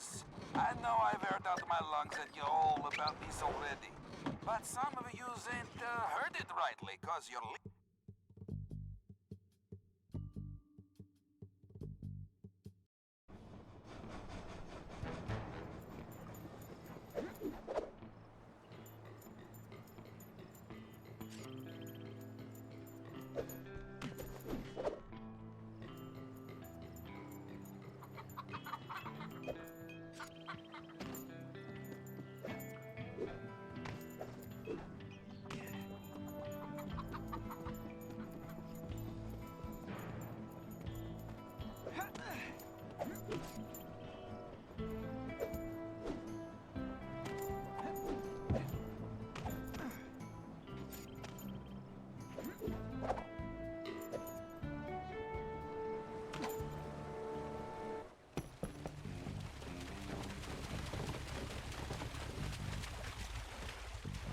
Thieves. I know I've aired out my lungs at you all about this already, but some of you ain't heard it rightly, cause you're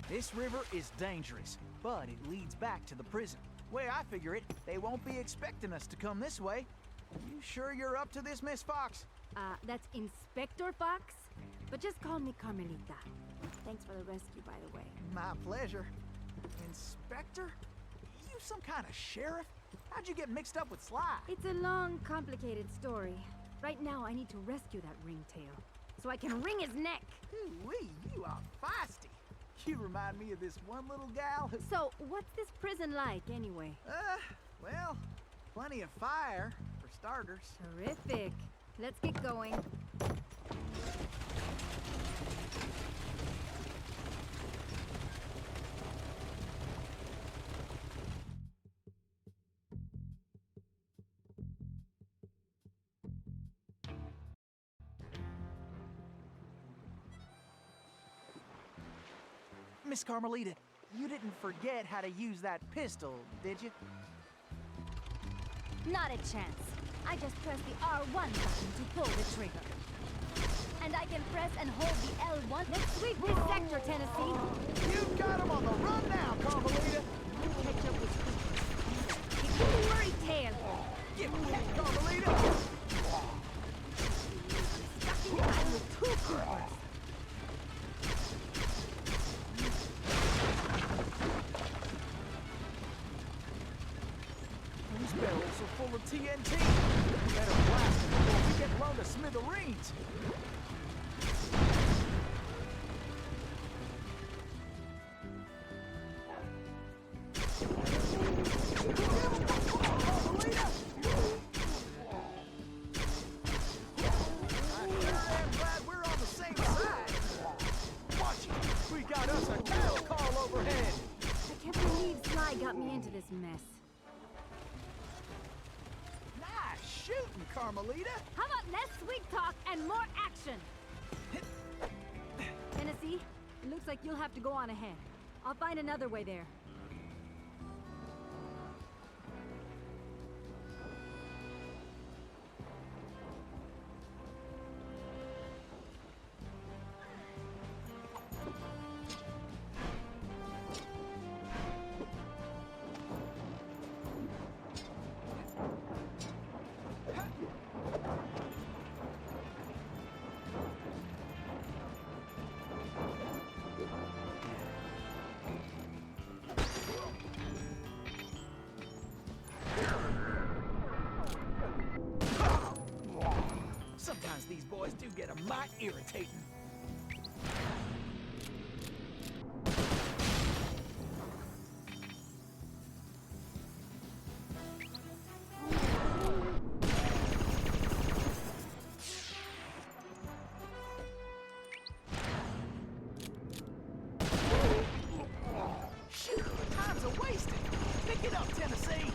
This river is dangerous, but it leads back to the prison. Way I figure it, they won't be expecting us to come this way. You sure you're up to this, Miss Fox? That's Inspector Fox, but just call me Carmelita. Thanks for the rescue, by the way. My pleasure. Inspector? You some kind of sheriff? How'd you get mixed up with Sly? It's a long, complicated story. Right now, I need to rescue that ringtail, so I can wring his neck. Ooh-wee, you are feisty. You remind me of this one little gal who... So, what's this prison like, anyway? Well, plenty of fire, for starters. Terrific. Let's get going. Miss Carmelita, you didn't forget how to use that pistol, did you? Not a chance. I just press the R1 button to pull the trigger. And I can press and hold the L1. Let's sweep this sector, Tennessee. You got him on the run now, Carmelita. You catch up with Cooper. Give me the worry tail. Give me that, Carmelita. Stuck in time with two Coopers. These barrels are full of TNT. We better blast them before we get blown to smithereens. Sly got me into this mess. Nice shooting, Carmelita. How about less sweet talk and more action? Tennessee, it looks like you'll have to go on ahead. I'll find another way there. Sometimes these boys do get a mite irritating. Shoot, time's a wasted. Pick it up, Tennessee.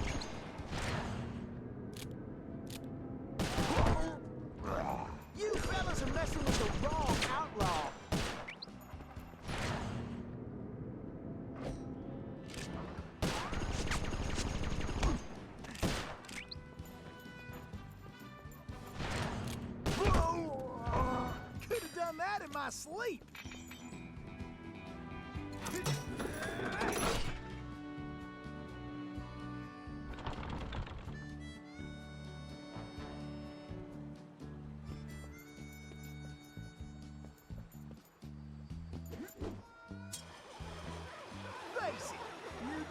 You fellas are messing with the wrong outlaw. Whoa! Could have done that in my sleep.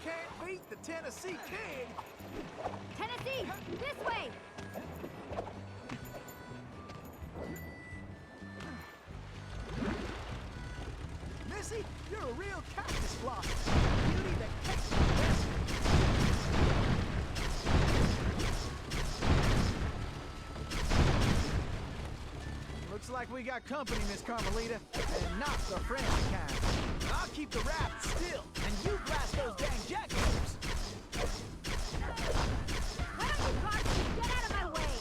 can't beat the Tennessee King. Tennessee, this way! Missy, you're a real cactus blossom. Beauty that takes the best. Looks like we got company, Miss Carmelita, and not the friendly kind. I'll keep the raft still, and you blast those dang jackhammers. Why don't you cars get out of my way?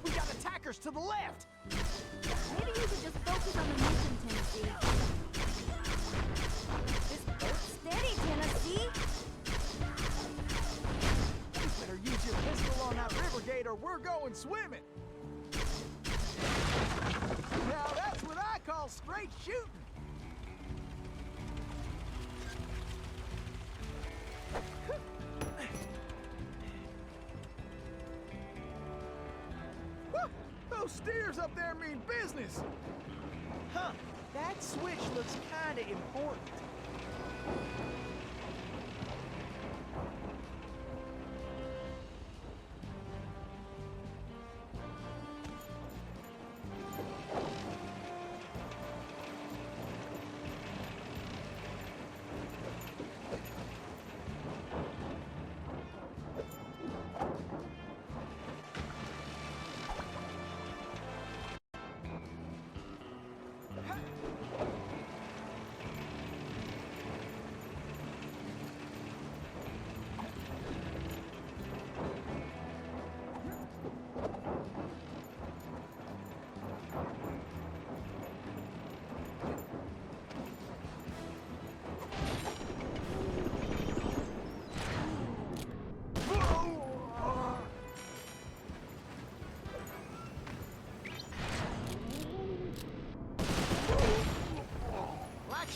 We got attackers to the left. Maybe you should just focus on the mission, Tennessee. This boat's steady, Tennessee. You better use your pistol on that river gate or we're going swimming. Now that's what I call straight shooting. Whew, those steers up there mean business. Huh, that switch looks kinda important.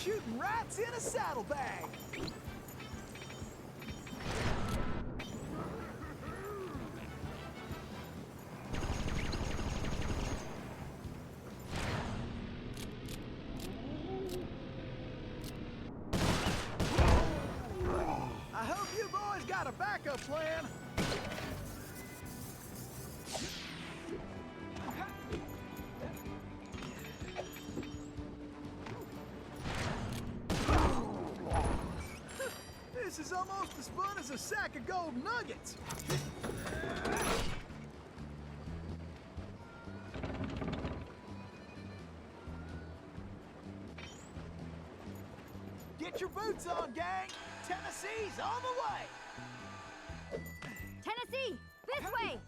Shooting rats in a saddlebag. I hope you boys got a backup plan. This is almost as fun as a sack of gold nuggets. Get your boots on, gang. Tennessee's on the way. Tennessee, this way!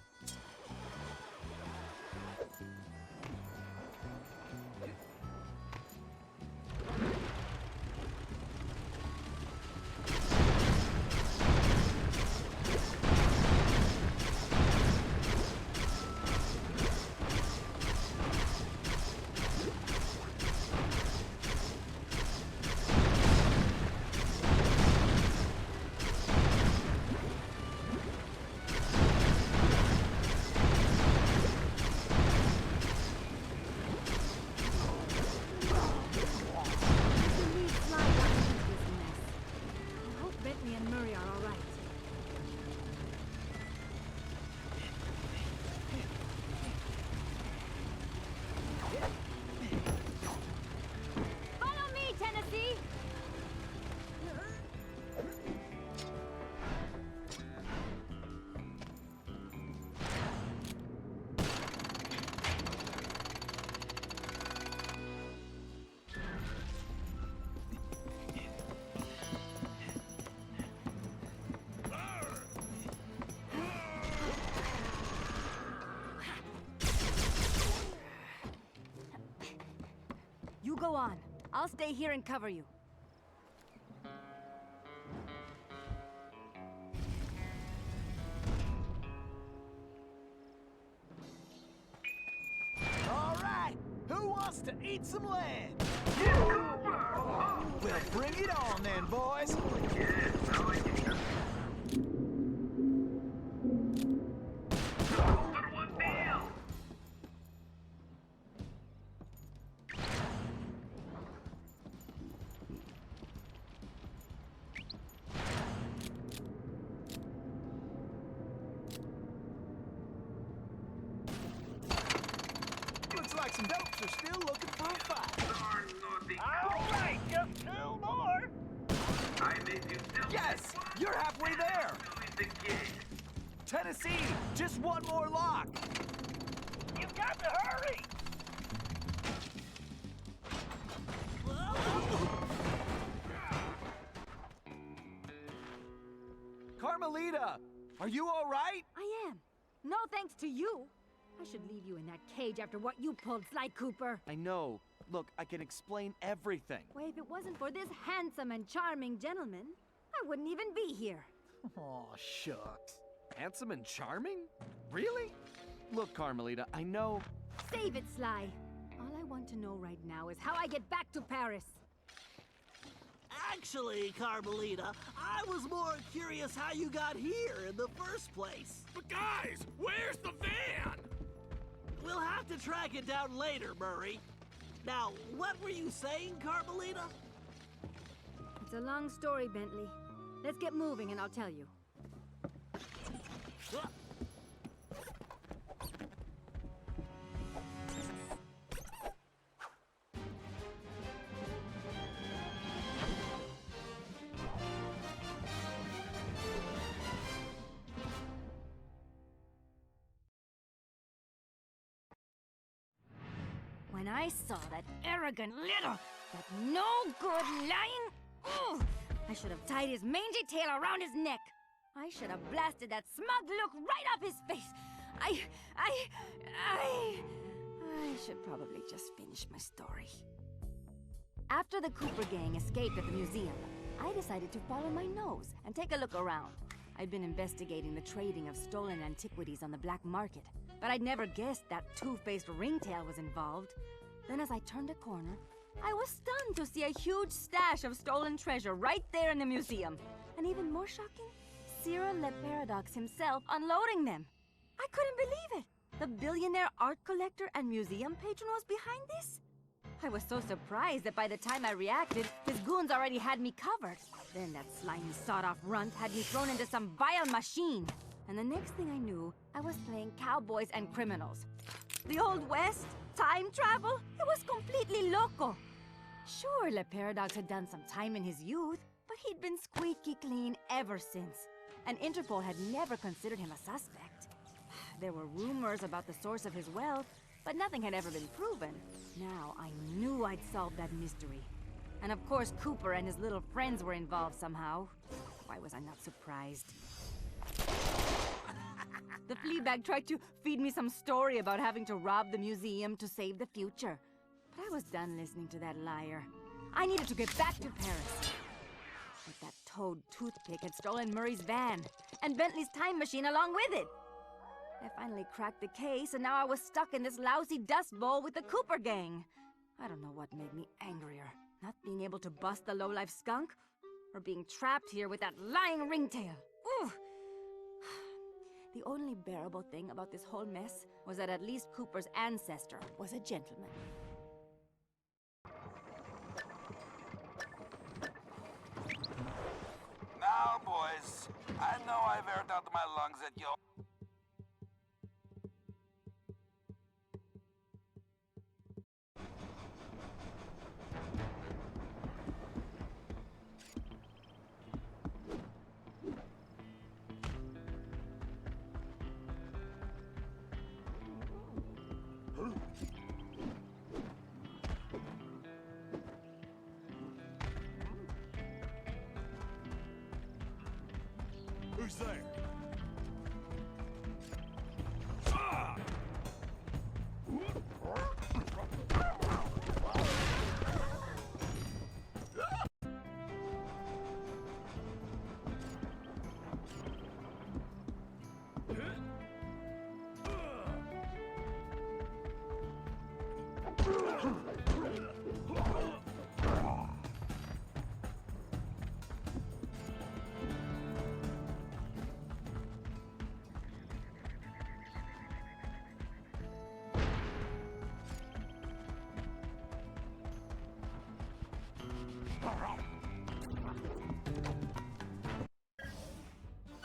You go on. I'll stay here and cover you. All right, who wants to eat some land? Well, bring it on then, boys. Jacks and Dopes are still looking for a fight. All right, just 2 more. Yes! You're halfway there! Tennessee, just one more lock! You've got to hurry. Carmelita, are you all right? I am. No thanks to you. I should leave you in that cage after what you pulled, Sly Cooper. I know. Look, I can explain everything. Why, if it wasn't for this handsome and charming gentleman, I wouldn't even be here. Aw, shucks. Handsome and charming? Really? Look, Carmelita, I know... Save it, Sly. All I want to know right now is how I get back to Paris. Actually, Carmelita, I was more curious how you got here in the first place. But guys, where's the van? We'll have to track it down later, Murray. Now, what were you saying, Carmelita? It's a long story, Bentley. Let's get moving and I'll tell you. When I saw that arrogant little, that no-good lying... Ugh, I should have tied his mangy tail around his neck. I should have blasted that smug look right off his face. I should probably just finish my story. After the Cooper gang escaped at the museum, I decided to follow my nose and take a look around. I'd been investigating the trading of stolen antiquities on the black market, but I'd never guessed that two-faced ringtail was involved. Then as I turned a corner, I was stunned to see a huge stash of stolen treasure right there in the museum. And even more shocking, Cyril Le Paradox himself unloading them. I couldn't believe it. The billionaire art collector and museum patron was behind this? I was so surprised that by the time I reacted, his goons already had me covered. Then that slimy sawed-off runt had me thrown into some vile machine. And the next thing I knew, I was playing cowboys and criminals. The Old West? Time travel? It was completely loco. Sure, Le Paradox had done some time in his youth, but he'd been squeaky clean ever since. And Interpol had never considered him a suspect. There were rumors about the source of his wealth, but nothing had ever been proven. Now I knew I'd solved that mystery. And of course Cooper and his little friends were involved somehow. Why was I not surprised? The Fleabag tried to feed me some story about having to rob the museum to save the future. But I was done listening to that liar. I needed to get back to Paris. But that toad toothpick had stolen Murray's van, and Bentley's time machine along with it. I finally cracked the case, and now I was stuck in this lousy dust bowl with the Cooper gang. I don't know what made me angrier. Not being able to bust the lowlife skunk, or being trapped here with that lying ringtail. Ooh! The only bearable thing about this whole mess was that at least Cooper's ancestor was a gentleman. Now, boys, I know I've aired out my lungs at you. Who's there?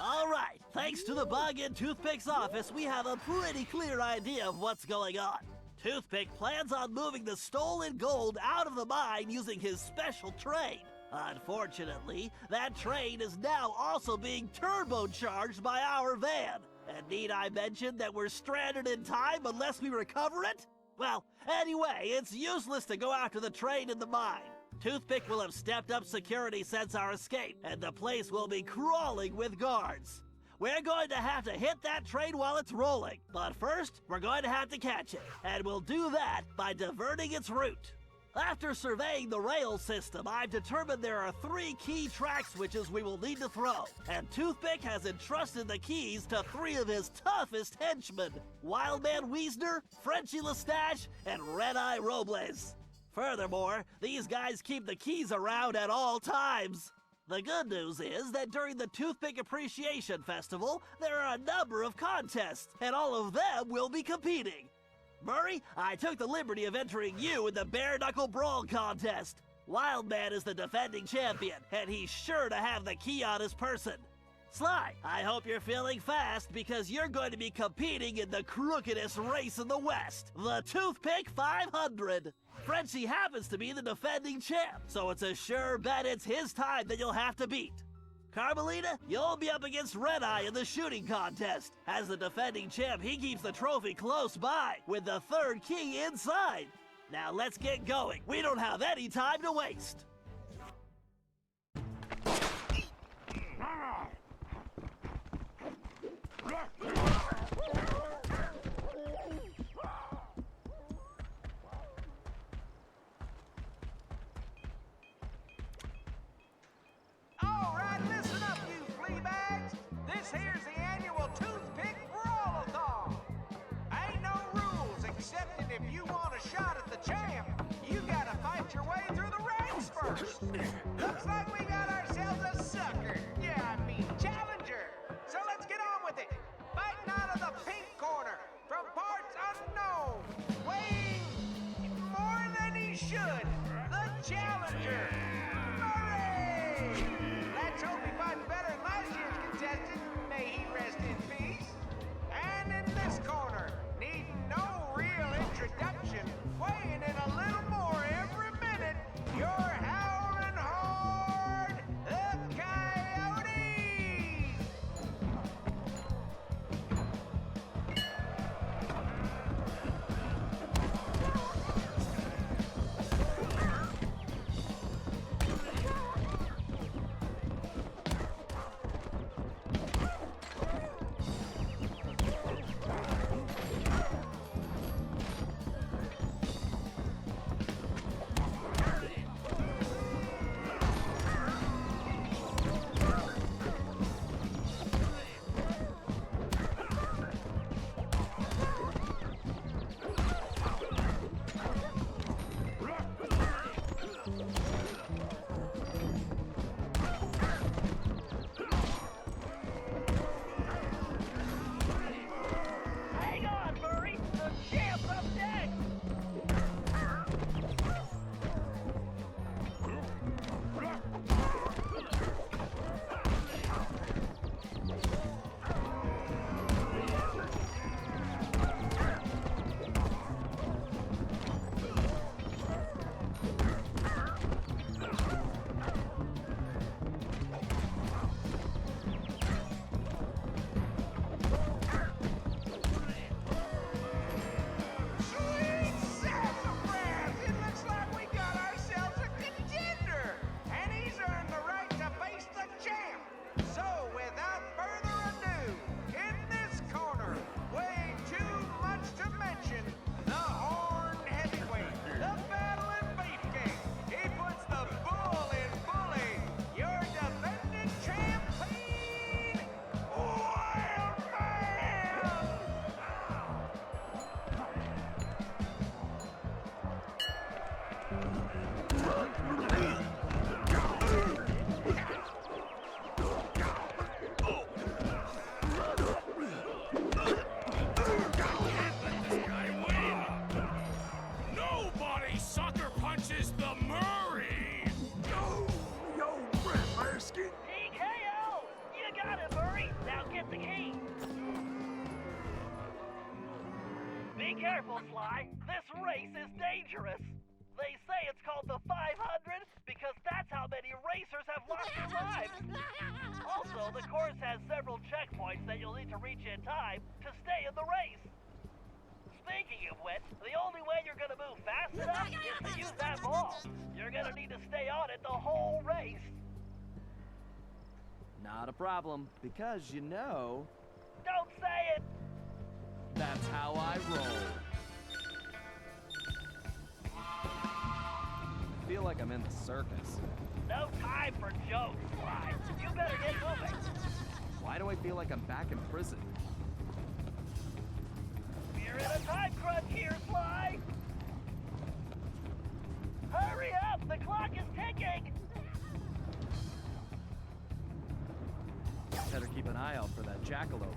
All right, thanks to the bug in Toothpick's office, we have a pretty clear idea of what's going on. Toothpick plans on moving the stolen gold out of the mine using his special train. Unfortunately, that train is now also being turbocharged by our van. And need I mention that we're stranded in time unless we recover it? Well, anyway, it's useless to go after the train in the mine. Toothpick will have stepped up security since our escape, and the place will be crawling with guards. We're going to have to hit that train while it's rolling, but first, we're going to have to catch it, and we'll do that by diverting its route. After surveying the rail system, I've determined there are 3 key track switches we will need to throw, and Toothpick has entrusted the keys to 3 of his toughest henchmen, Wildman Wiesner, Frenchy Lestage, and Red-Eye Robles. Furthermore, these guys keep the keys around at all times. The good news is that during the Toothpick Appreciation Festival, there are a number of contests, and all of them will be competing. Murray, I took the liberty of entering you in the Bare Knuckle Brawl contest. Wildman is the defending champion, and he's sure to have the key on his person. Sly, I hope you're feeling fast because you're going to be competing in the crookedest race in the West, the Toothpick 500. Frenchie happens to be the defending champ, so it's a sure bet it's his time that you'll have to beat. Carmelita, you'll be up against Red-Eye in the shooting contest. As the defending champ, he keeps the trophy close by, with the 3rd key inside. Now let's get going. We don't have any time to waste. All right, listen up, you flea bags. This here's the annual Toothpick Brawl-a-thon. Ain't no rules, except that if you want a shot at the champ, you gotta fight your way through the ranks first. Looks like we got ourselves a sucker. Yeah, I mean challenger. So let's get on with it. Fighting out of the pink corner, from parts unknown, weighing more than he should, the challenger. Let's hope he fights better than last year's contestant. May he rest in peace. And in this corner, needing no real introduction, weighing in a little more every minute, you're howling hard, the Coyotes! Be careful, Sly. race is dangerous. They say it's called the 500 because that's how many racers have lost their lives. Also, the course has several checkpoints that you'll need to reach in time to stay in the race. Speaking of which, the only way you're gonna move fast enough is to use that ball. You're gonna need to stay on it the whole race. Not a problem, because you know... Don't say it! That's how I roll. I feel like I'm in the circus. No time for jokes, Sly. You better get moving. Why do I feel like I'm back in prison? We're in a time crunch here, Sly. Hurry up! The clock is ticking! Better keep an eye out for that jackalope.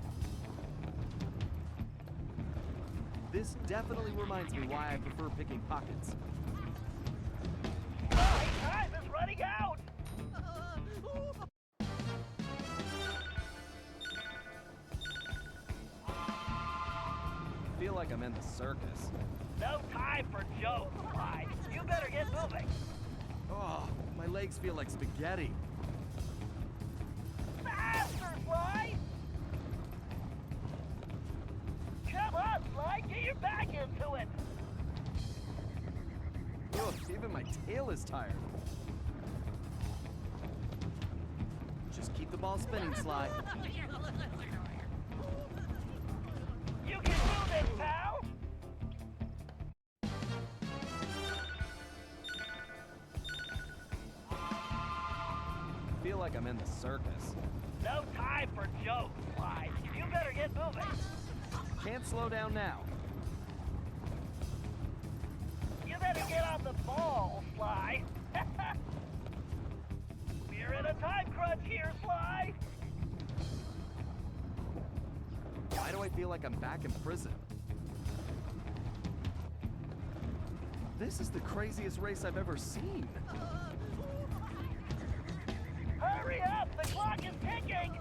This definitely reminds me why I prefer picking pockets. My time is running out! I feel like I'm in the circus. No time for jokes, Sly. You better get moving. Oh, my legs feel like spaghetti. Faster, Sly! Come on, Sly, get your back into it! Ugh, even my tail is tired. Just keep the ball spinning, Sly. You can do this, pal! I feel like I'm in the circus. No time for jokes, Sly. You better get moving. Can't slow down now. You better get on the ball, Sly. We're in a time crunch here, Sly. Why do I feel like I'm back in prison? This is the craziest race I've ever seen. Hurry up! The clock is ticking!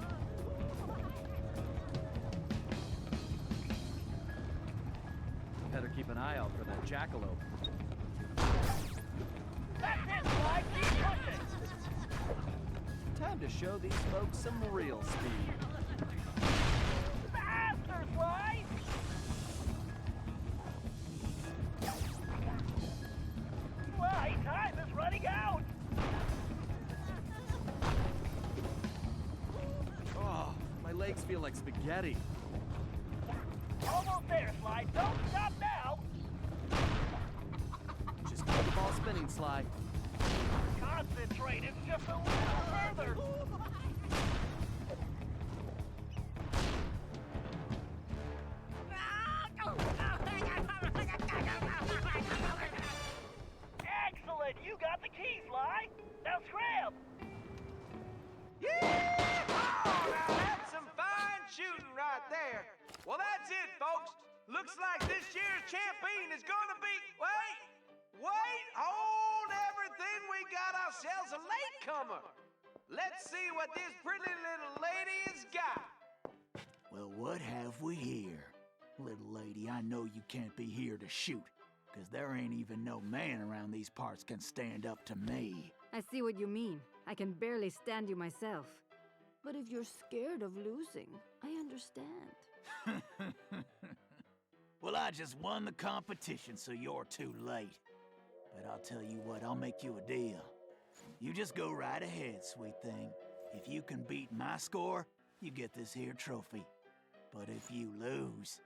Better keep an eye out for that jackalope. That's it, Sly! Keep pushing! Time to show these folks some real speed. Faster, Sly! Sly, time is running out! Oh, my legs feel like spaghetti. Almost there, Sly. Don't stop now! Just keep the ball spinning, Sly. Concentrate. It's just a little further. Excellent. You got the key, Sly. Now scram. Yeah! Oh, now that's some fine shooting right there. Well, that's it, folks. Looks like this year's champion is gonna be... Wait! Hold everything. We got ourselves a latecomer. Let's see what this pretty little lady has got. Well, what have we here? Little lady, I know you can't be here to shoot, because there ain't even no man around these parts can stand up to me. I see what you mean. I can barely stand you myself. But if you're scared of losing, I understand. Well, I just won the competition, so you're too late. But I'll tell you what, I'll make you a deal. You just go right ahead, sweet thing. If you can beat my score, you get this here trophy. But if you lose,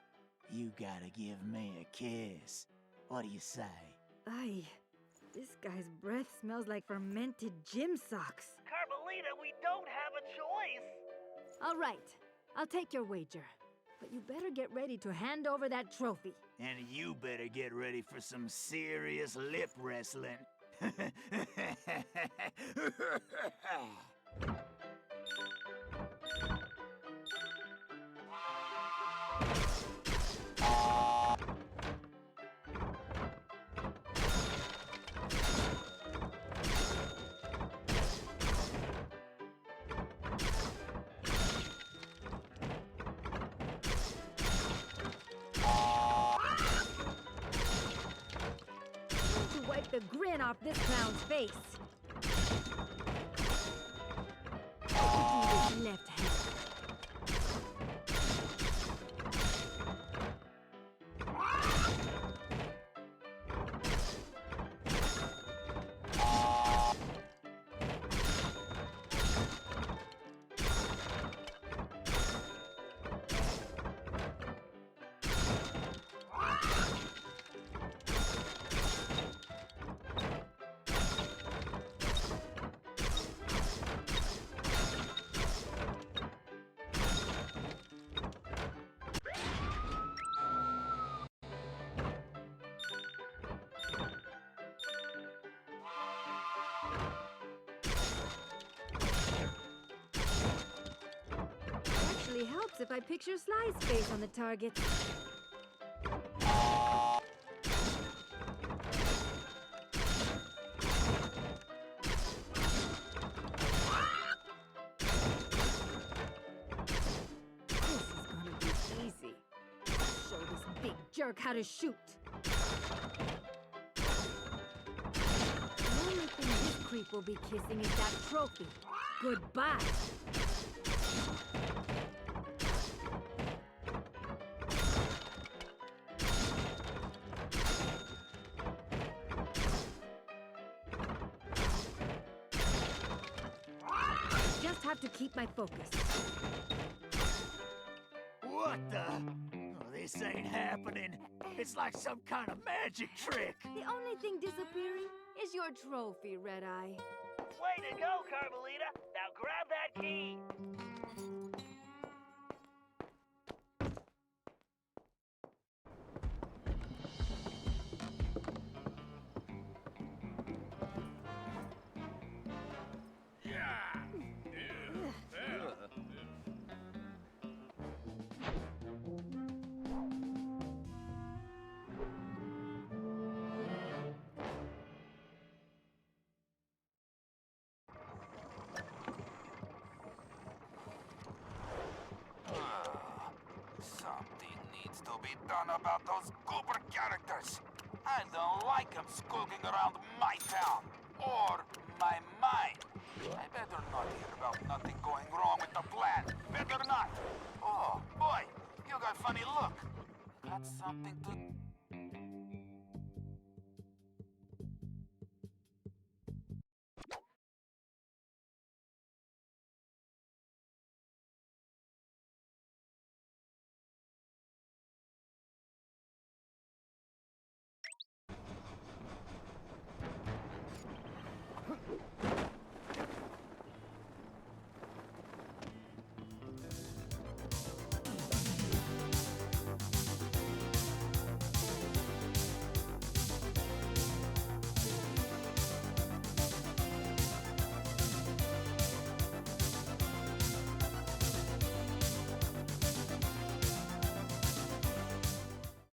you gotta give me a kiss. What do you say? Aye, this guy's breath smells like fermented gym socks. Carmelita, we don't have a choice. All right, I'll take your wager. But you better get ready to hand over that trophy. And you better get ready for some serious lip wrestling. the grin off this clown's face. I could do this left hand. Actually helps if I picture Sly's face on the target. This is gonna be easy. Show this big jerk how to shoot. The only thing this creep will be kissing is that trophy. Goodbye. Just have to keep my focus. What the? Oh, this ain't happening. It's like some kind of magic trick. The only thing disappearing is your trophy, Red Eye. Way to go, Carmelita! Now grab that key! Something needs to be done about those Cooper characters. I don't like them skulking around my town. Or my mind. I better not hear about nothing going wrong with the plan. Better not. Oh, boy, you got funny look. Got something to